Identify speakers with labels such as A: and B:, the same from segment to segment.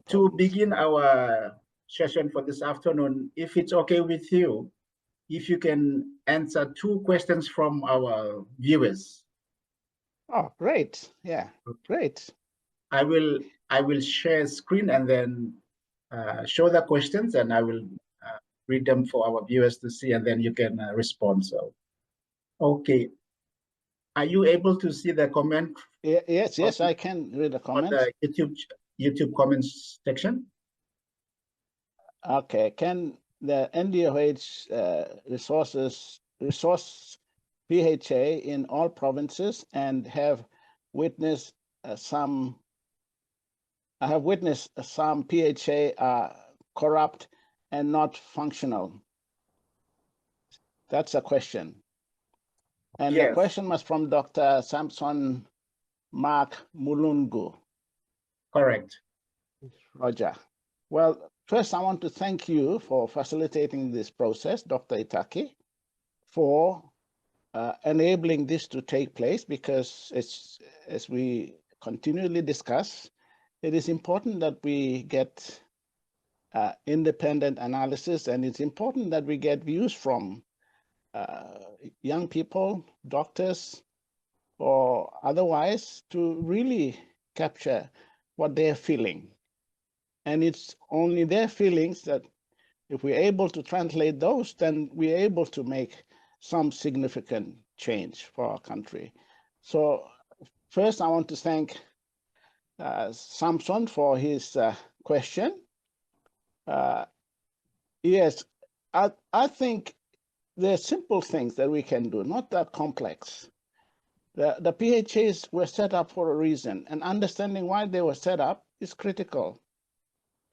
A: To begin our session for this afternoon, if it's okay with you, if you can answer 2 questions from our viewers.
B: Oh, great. Yeah, great.
A: I will share screen and then show the questions, and I will read them for our viewers to see, and then you can respond. So, okay. Are you able to see the comment?
B: Yes, I can read the comments.
A: On the YouTube comments section.
B: Okay, can the NDOH resource PHA in all provinces and have witnessed some PHA are corrupt and not functional? That's a question. And
A: Yes.
B: the question was from Dr. Samson Mark Mulungu.
A: Correct.
B: Roger. Well, first I want to thank you for facilitating this process, Dr. Itaki, for enabling this to take place, because as we continually discuss, it is important that we get independent analysis, and it's important that we get views from young people, doctors, or otherwise, to really capture what they're feeling. And it's only their feelings that if we're able to translate those, then we're able to make some significant change for our country. So first, I want to thank Samson for his question. Yes, I think there are simple things that we can do, not that complex. The PHAs were set up for a reason, and understanding why they were set up is critical.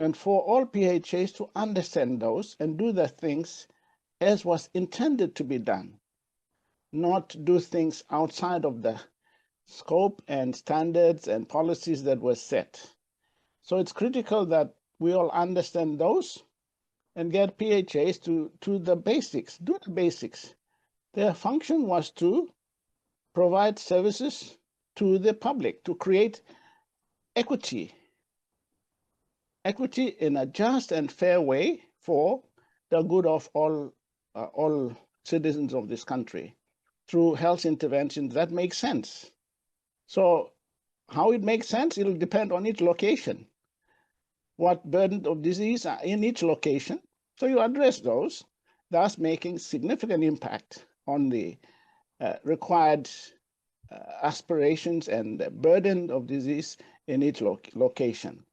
B: And for all PHAs to understand those and do the things as was intended to be done, not do things outside of the scope and standards and policies that were set. So it's critical that we all understand those and get PHAs to the basics, do the basics. Their function was to provide services to the public, to create equity in a just and fair way for the good of all citizens of this country through health interventions that make sense. So how it makes sense, it'll depend on each location, what burden of disease are in each location. So you address those, thus making significant impact on the required aspirations and the burden of disease in each location.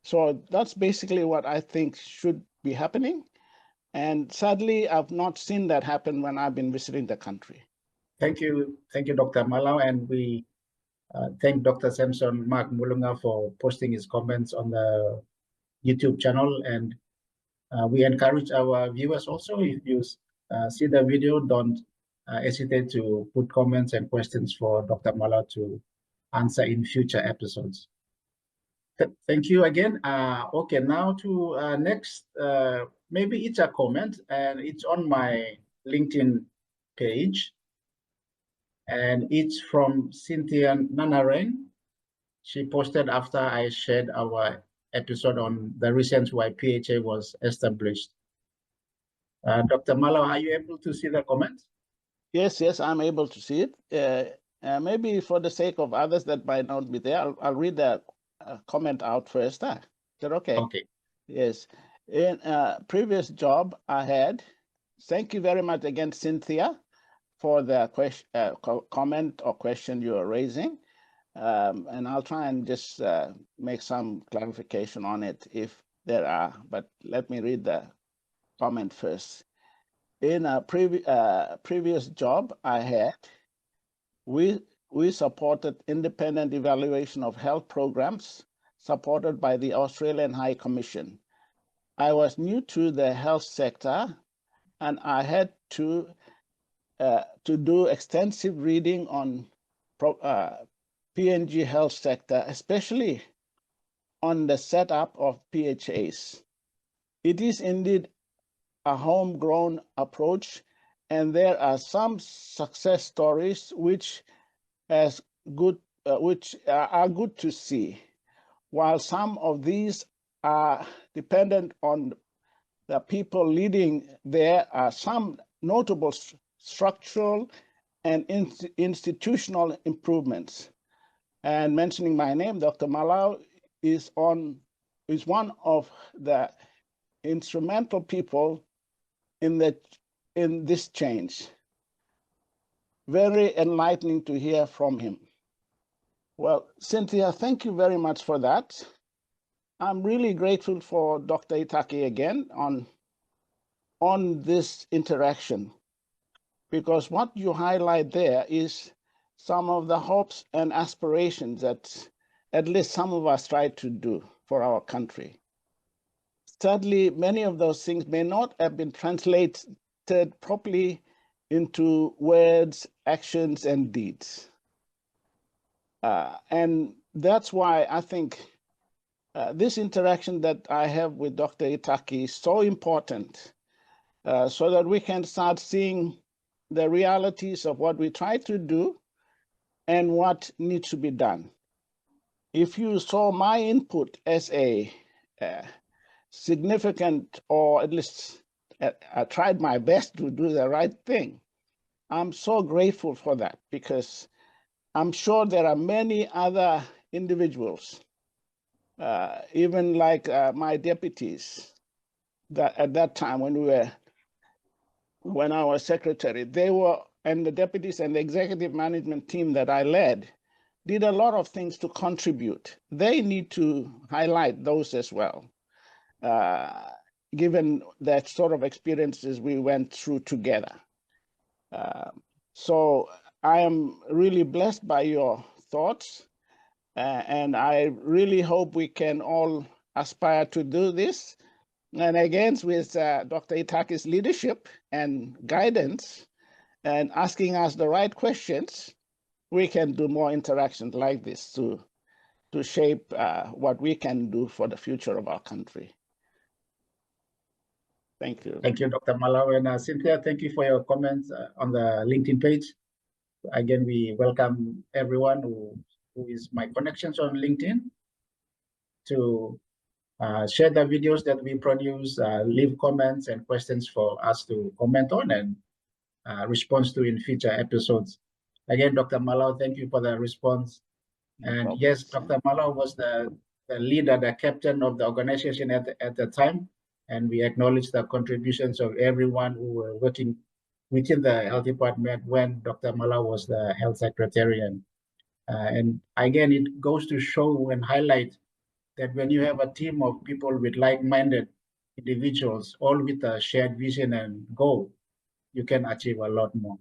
B: So that's basically what I think should be happening. And sadly, I've not seen that happen when I've been visiting the country.
A: Thank you, Dr. Malau, and we thank Dr. Samson Mark Mulunga for posting his comments on the YouTube channel, and we encourage our viewers also, if you see the video, don't hesitate to put comments and questions for Dr. Malau to answer in future episodes. Thank you again. Okay, now to next, maybe it's a comment, and it's on my LinkedIn page, and it's from Cynthia Nanarain. She posted after I shared our episode on the reasons why PHA was established. Dr. Malau, are you able to see the comment?
B: Yes, I'm able to see it. Maybe for the sake of others that might not be there, I'll read the comment out first. Is that okay?
A: Okay.
B: Yes. In a previous job I had, thank you very much again, Cynthia, for the comment or question you are raising. And I'll try and just make some clarification on it if there are, but let me read the comment first. In a previous job I had, we supported independent evaluation of health programs supported by the Australian High Commission. I was new to the health sector, and I had to do extensive reading on PNG health sector, especially on the setup of PHAs. It is indeed a homegrown approach, and there are some success stories which are good to see, while some of these are dependent on the people leading. There are some notable structural and institutional improvements. And mentioning my name, Dr. Malau is one of the instrumental people in this change. Very enlightening to hear from him. Well, Cynthia, thank you very much for that. I'm really grateful for Dr. Itaki again on this interaction, because what you highlight there is some of the hopes and aspirations that at least some of us try to do for our country. Sadly, many of those things may not have been translated properly into words, actions, and deeds. And that's why I think this interaction that I have with Dr. Itaki is so important, so that we can start seeing the realities of what we try to do and what needs to be done. If you saw my input as a significant, or at least I tried my best to do the right thing, I'm so grateful for that, because I'm sure there are many other individuals, even like my deputies, that at that time when I was secretary, and the deputies and the executive management team that I led did a lot of things to contribute. They need to highlight those as well, given that sort of experiences we went through together. So I am really blessed by your thoughts, and I really hope we can all aspire to do this. And again, with Dr. Itaki's leadership and guidance and asking us the right questions, we can do more interactions like this to shape what we can do for the future of our country. Thank you.
A: Thank you, Dr. Malau. And Cynthia, thank you for your comments on the LinkedIn page. Again, we welcome everyone who is my connections on LinkedIn to share the videos that we produce, leave comments and questions for us to comment on and respond to in future episodes. Again, Dr. Malau, thank you for the response. And yes, Dr. Malau was the leader, the captain of the organization at the time. And we acknowledge the contributions of everyone who were working within the health department when Dr. Malau was the health secretarian. And again, it goes to show and highlight that when you have a team of people with like-minded individuals, all with a shared vision and goal, you can achieve a lot more.